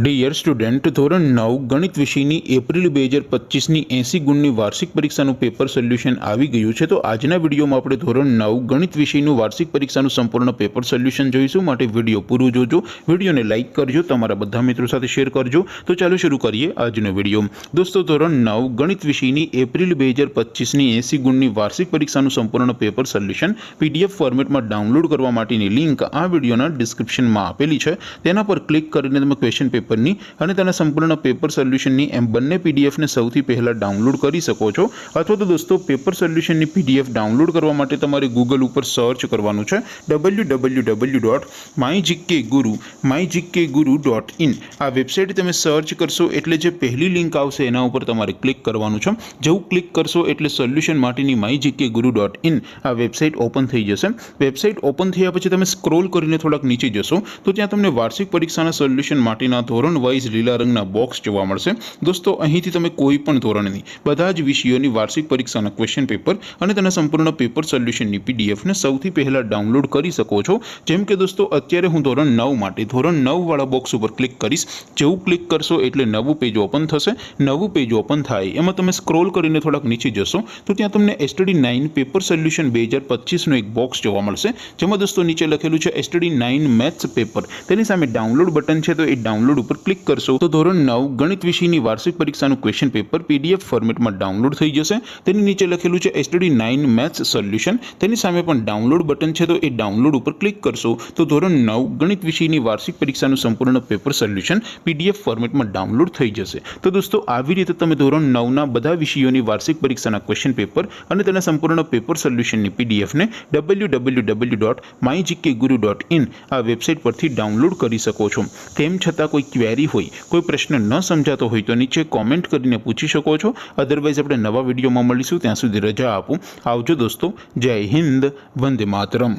Dear student, ધોરણ 9 ગણિત વિષયની એપ્રિલ 2025ની 80 ગુણની વાર્ષિક પરીક્ષાનું પેપર સોલ્યુશન આવી ગયું છે। તો આજના વિડીયોમાં આપણે ધોરણ 9 ગણિત વિષયનું વાર્ષિક પરીક્ષાનું સંપૂર્ણ પેપર સોલ્યુશન જોઈશું। માટે વિડીયો પૂરું જોજો, વિડીયોને લાઇક કરજો, તમારા બધા મિત્રો સાથે શેર કરજો। તો ચાલો શરૂ કરીએ આજનો વિડીયો। દોસ્તો, ધોરણ 9 ગણિત વિષયની એપ્રિલ 2025ની 80 ગુણની વાર્ષિક પરીક્ષાનું સંપૂર્ણ પેપર સોલ્યુશન PDF ફોર્મેટમાં ડાઉનલોડ કરવા માટેની લિંક આ વિડીયોના ડિસ્ક્રિપ્શનમાં આપેલી છે। તેના પર ક્લિક કરીને તમે ક્વેશ્ચન પેપરની અને તેના સંપૂર્ણ પેપર સોલ્યુશનની એમ બંને પીડીએફને સૌથી પહેલા ડાઉનલોડ કરી શકો છો। અથવા તો દોસ્તો, પેપર સોલ્યુશનની પીડીએફ ડાઉનલોડ કરવા માટે તમારે ગૂગલ ઉપર સર્ચ કરવાનું છે www.mygkguru.in। આ વેબસાઇટ તમે સર્ચ કરશો એટલે જે પહેલી લિંક આવશે એના ઉપર તમારે ક્લિક કરવાનું છે। જેવું ક્લિક કરશો એટલે સોલ્યુશન માટેની mygkguru.in આ વેબસાઇટ ઓપન થઈ જશે। વેબસાઇટ ઓપન થયા પછી તમે સ્ક્રોલ કરીને થોડાક નીચે જશો તો ત્યાં તમને વાર્ષિક પરીક્ષાના સોલ્યુશન માટેના ધોરણ વાઇઝ લીલા રંગના બોક્સ જોવા મળશે। દોસ્તો, અહીંથી તમે કોઈ પણ ધોરણની બધા જ વિષયોની વાર્ષિક પરીક્ષાના ક્વેશ્ચન પેપર અને તેના સંપૂર્ણ પેપર સોલ્યુશનની પીડીએફને સૌથી પહેલા ડાઉનલોડ કરી શકો છો। જેમ કે દોસ્તો, અત્યારે હું ધોરણ 9 માટે ધોરણ 9 વાળા બોક્સ ઉપર ક્લિક કરીશ। જેવું ક્લિક કરશો એટલે નવું પેજ ઓપન થશે। નવું પેજ ઓપન થાય એમાં તમે સ્ક્રોલ કરીને થોડાક નીચે જશો તો ત્યાં તમને STD 9 પેપર સોલ્યુશન 2025નું એક બોક્સ જોવા મળશે। જેમાં દોસ્તો નીચે લખેલું છે STD 9 મેથ્સ પેપર। તેની સામે ડાઉનલોડ બટન છે, તો એ ડાઉનલોડ ઉપર ક્લિક કરશો તો ધોરણ 9 ગણિત વિષયની વાર્ષિક પરીક્ષાનું ક્વેશ્ચન પેપર PDF ફોર્મેટમાં ડાઉનલોડ થઈ જશે। તેની નીચે લખેલું છે STD 9 મેથ્સ સોલ્યુશન। તેની સામે પણ ડાઉનલોડ બટન છે, તો એ ડાઉનલોડ ઉપર ક્લિક કરશો તો ધોરણ 9 ગણિત વિષયની વાર્ષિક પરીક્ષાનું સંપૂર્ણ પેપર સોલ્યુશન PDF ફોર્મેટમાં ડાઉનલોડ થઈ જશે। તો દોસ્તો, આવી રીતે તમે ધોરણ 9ના બધા વિષયોની વાર્ષિક પરીક્ષાના ક્વેશ્ચન પેપર અને તેના સંપૂર્ણ પેપર સોલ્યુશનની પીડીએફને www.mygkguru.in આ વેબસાઇટ પરથી ડાઉનલોડ કરી શકો છો। તેમ છતાં કોઈ ક્વેરી હોય, કોઈ પ્રશ્ન ન સમજાતો હોય તો નીચે કોમેન્ટ કરીને પૂછી શકો છો। અધરવાઇઝ આપણે નવા વિડીયોમાં મળીશું। ત્યાં સુધી રજા આપો। આવજો દોસ્તો। જય હિન્દ, વંદે માતરમ।